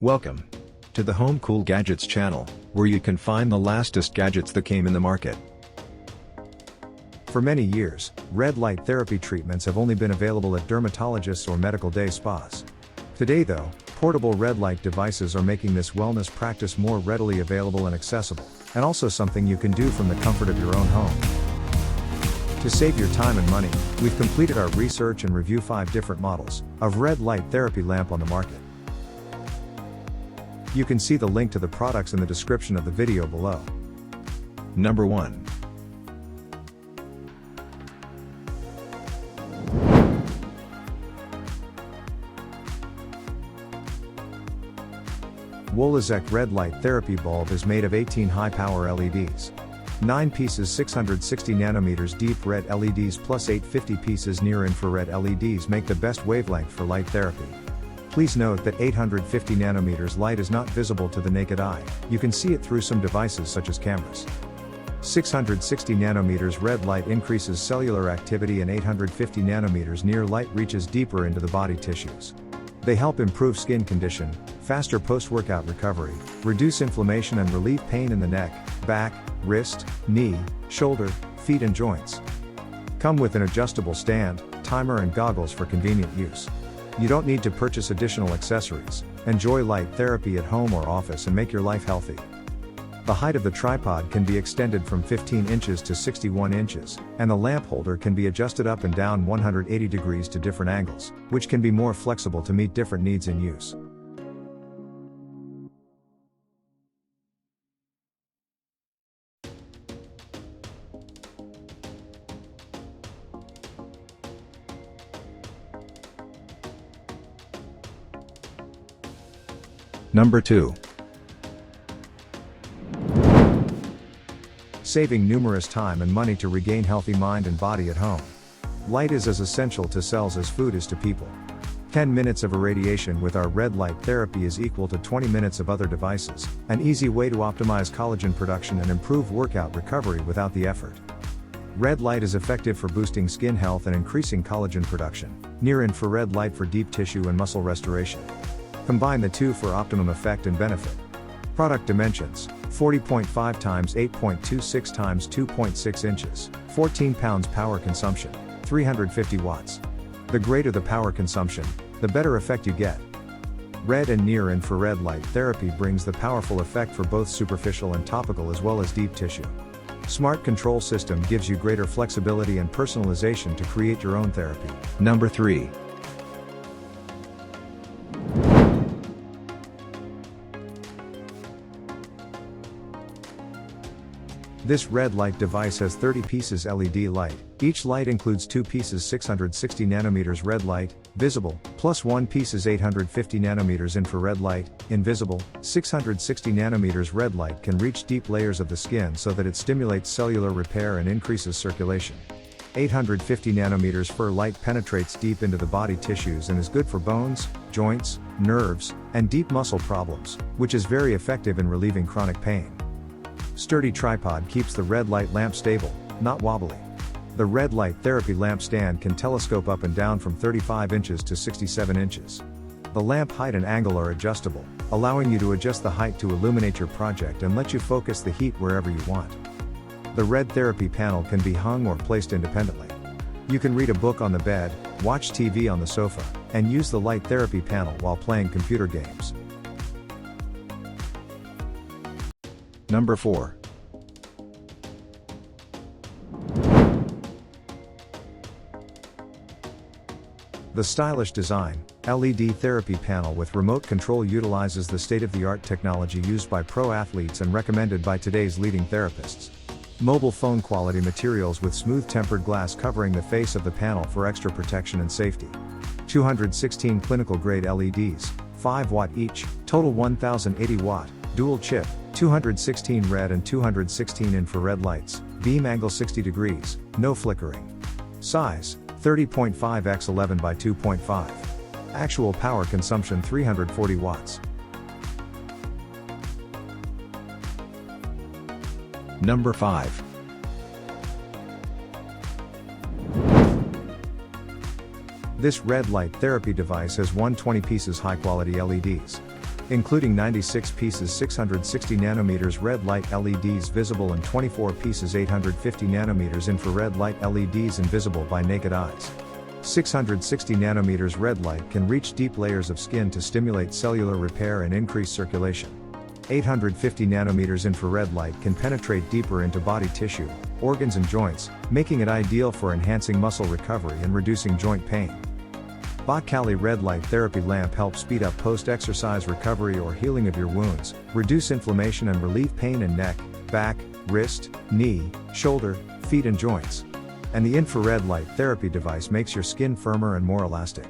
Welcome to the Home Cool Gadgets channel, where you can find the latest gadgets that came in the market. For many years, red light therapy treatments have only been available at dermatologists or medical day spas. Today though, portable red light devices are making this wellness practice more readily available and accessible, and also something you can do from the comfort of your own home. To save your time and money, we've completed our research and review 5 different models of red light therapy lamp on the market. You can see the link to the products in the description of the video below. Number 1. Wolezek red light therapy bulb is made of 18 high-power LEDs. 9 pieces 660 nanometers deep red LEDs plus 850 pieces near-infrared LEDs make the best wavelength for light therapy. Please note that 850 nanometers light is not visible to the naked eye, you can see it through some devices such as cameras. 660 nanometers red light increases cellular activity and 850 nanometers near light reaches deeper into the body tissues. They help improve skin condition, faster post-workout recovery, reduce inflammation and relieve pain in the neck, back, wrist, knee, shoulder, feet and joints. Come with an adjustable stand, timer and goggles for convenient use. You don't need to purchase additional accessories. Enjoy light therapy at home or office and make your life healthy. The height of the tripod can be extended from 15 inches to 61 inches, and the lamp holder can be adjusted up and down 180 degrees to different angles, which can be more flexible to meet different needs in use. Number 2. Saving numerous time and money to regain healthy mind and body at home. Light is as essential to cells as food is to people. 10 minutes of irradiation with our red light therapy is equal to 20 minutes of other devices, an easy way to optimize collagen production and improve workout recovery without the effort. Red light is effective for boosting skin health and increasing collagen production, near-infrared light for deep tissue and muscle restoration. Combine the two for optimum effect and benefit. Product dimensions: 40.5 x 8.26 x 2.6 inches, 14 pounds power consumption, 350 watts. The greater the power consumption, the better effect you get. Red and near-infrared light therapy brings the powerful effect for both superficial and topical as well as deep tissue. Smart control system gives you greater flexibility and personalization to create your own therapy. Number 3. This red light device has 30 pieces LED light. Each light includes 2 pieces 660 nanometers red light, visible, plus 1 pieces 850 nanometers infrared light, invisible. 660 nanometers red light can reach deep layers of the skin so that it stimulates cellular repair and increases circulation. 850 nanometers fur light penetrates deep into the body tissues and is good for bones, joints, nerves, and deep muscle problems, which is very effective in relieving chronic pain. Sturdy tripod keeps the red light lamp stable, not wobbly. The red light therapy lamp stand can telescope up and down from 35 inches to 67 inches. The lamp height and angle are adjustable, allowing you to adjust the height to illuminate your project and let you focus the heat wherever you want. The red therapy panel can be hung or placed independently. You can read a book on the bed, watch TV on the sofa, and use the light therapy panel while playing computer games. Number 4. The stylish design, LED therapy panel with remote control utilizes the state-of-the-art technology used by pro athletes and recommended by today's leading therapists. Mobile phone quality materials with smooth tempered glass covering the face of the panel for extra protection and safety. 216 clinical grade LEDs, 5 watt each, total 1080 watt, dual chip, 216 red and 216 infrared lights, beam angle 60 degrees, no flickering. Size: 30.5 x 11 by 2.5. Actual power consumption 340 watts. Number 5. This red light therapy device has 120 pieces high-quality LEDs. including 96 pieces 660 nanometers red light LEDs visible and 24 pieces 850 nanometers infrared light LEDs invisible by naked eyes. 660 nanometers red light can reach deep layers of skin to stimulate cellular repair and increase circulation. 850 nanometers infrared light can penetrate deeper into body tissue, organs and joints, making it ideal for enhancing muscle recovery and reducing joint pain. BOTCALY Red Light Therapy Lamp helps speed up post-exercise recovery or healing of your wounds, reduce inflammation and relieve pain in neck, back, wrist, knee, shoulder, feet and joints. And the infrared light therapy device makes your skin firmer and more elastic.